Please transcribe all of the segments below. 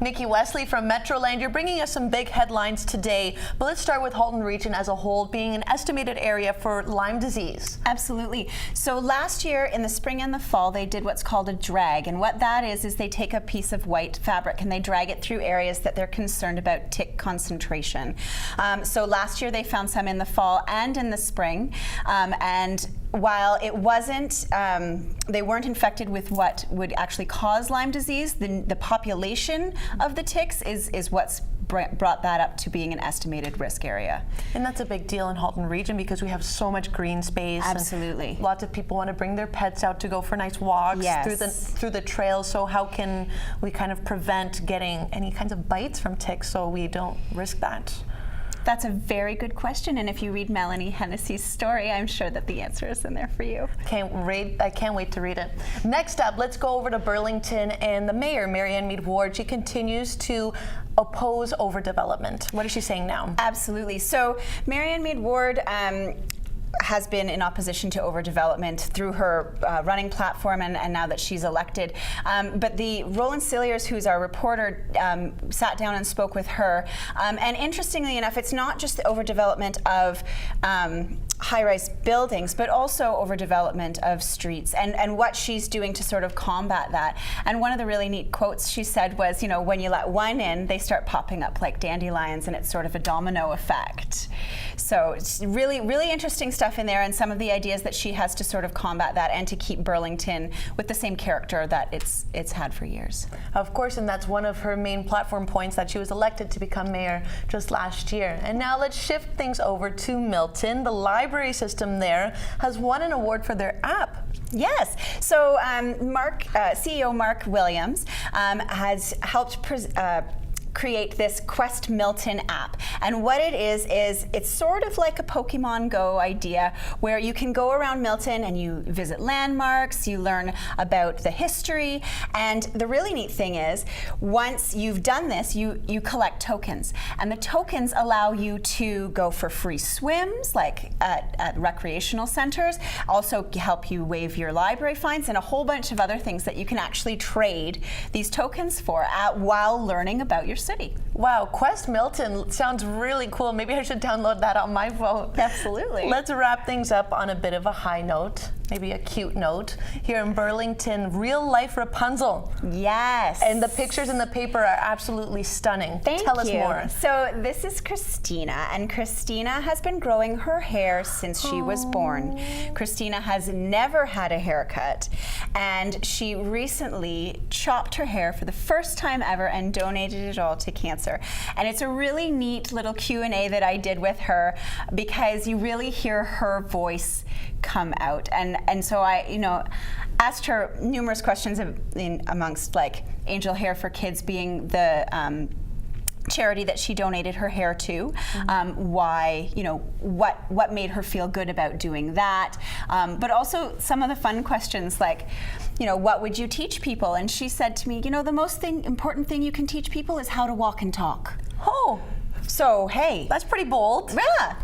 Nikki Wesley from Metroland, you're bringing us some big headlines today, but let's start with Halton Region as a whole being an estimated area for Lyme disease. Absolutely. So last year in the spring and the fall they did what's called a drag, and what that is they take a piece of white fabric and they drag it through areas that they're concerned about tick concentration. So last year they found some in the fall and in the spring, and while it wasn't, they weren't infected with what would actually cause Lyme disease, the population of the ticks is what's brought that up to being an estimated risk area. And that's a big deal in Halton Region because we have so much green space. Absolutely. Lots of people want to bring their pets out to go for nice walks through the trails. So how can we kind of prevent getting any kinds of bites from ticks so we don't risk that? That's a very good question, and if you read Melanie Hennessy's story, I'm sure that the answer is in there for you. I can't wait to read it. Next up, let's go over to Burlington and the mayor, Marianne Mead Ward. She continues to oppose overdevelopment. What is she saying now? Absolutely. So Marianne Mead Ward has been in opposition to overdevelopment through her running platform and now that she's elected. But the Roland Cilliers, who's our reporter, sat down and spoke with her. And interestingly enough, it's not just the overdevelopment of high-rise buildings, but also overdevelopment of streets and what she's doing to sort of combat that. And one of the really neat quotes she said was, you know, when you let one in, they start popping up like dandelions, and it's sort of a domino effect. So it's really, really interesting stuff in there, and some of the ideas that she has to sort of combat that and to keep Burlington with the same character that it's had for years. Of course, and that's one of her main platform points, that she was elected to become mayor just last year. And now let's shift things over to Milton. The library system there has won an award for their app. Yes. So CEO Mark Williams has helped create this Quest Milton app. And what it is it's sort of like a Pokemon Go idea where you can go around Milton and you visit landmarks, you learn about the history, and the really neat thing is once you've done this, you collect tokens. And the tokens allow you to go for free swims, like at recreational centers, also help you waive your library fines, and a whole bunch of other things that you can actually trade these tokens for while learning about your city. Wow, Quest Milton sounds really cool. Maybe I should download that on my phone. Absolutely. Let's wrap things up on a bit of a high note, maybe a cute note. Here in Burlington, real life Rapunzel. Yes. And the pictures in the paper are absolutely stunning. Tell us more. So this is Christina, and Christina has been growing her hair since she was born. Christina has never had a haircut, and she recently chopped her hair for the first time ever and donated it all to cancer. And it's a really neat little Q&A that I did with her because you really hear her voice come out. And so I, asked her numerous questions amongst like Angel Hair for Kids being the charity that she donated her hair to, why, what made her feel good about doing that, but also some of the fun questions like, what would you teach people? And she said to me, the most important thing you can teach people is how to walk and talk. Oh, so hey, that's pretty bold. Yeah.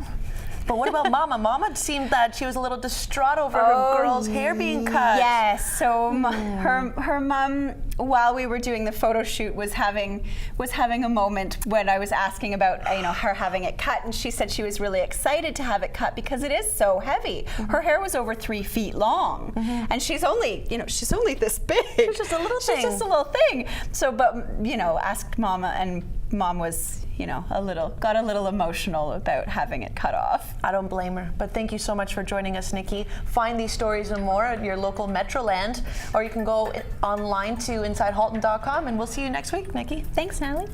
But what about Mama? Mama seemed that she was a little distraught over her girl's hair being cut. Yes. So her mom, while we were doing the photo shoot, was having a moment when I was asking about her having it cut, and she said she was really excited to have it cut because it is so heavy. Her hair was over 3 feet long, and she's only this big. She's just a little thing. She's just a little thing. So, but asked Mama, and Mom was got a little emotional about having it cut off. I don't blame her. But thank you so much for joining us, Nikki. Find these stories and more at your local Metroland, or you can go online to InsideHalton.com, and we'll see you next week, Nikki. Thanks, Natalie.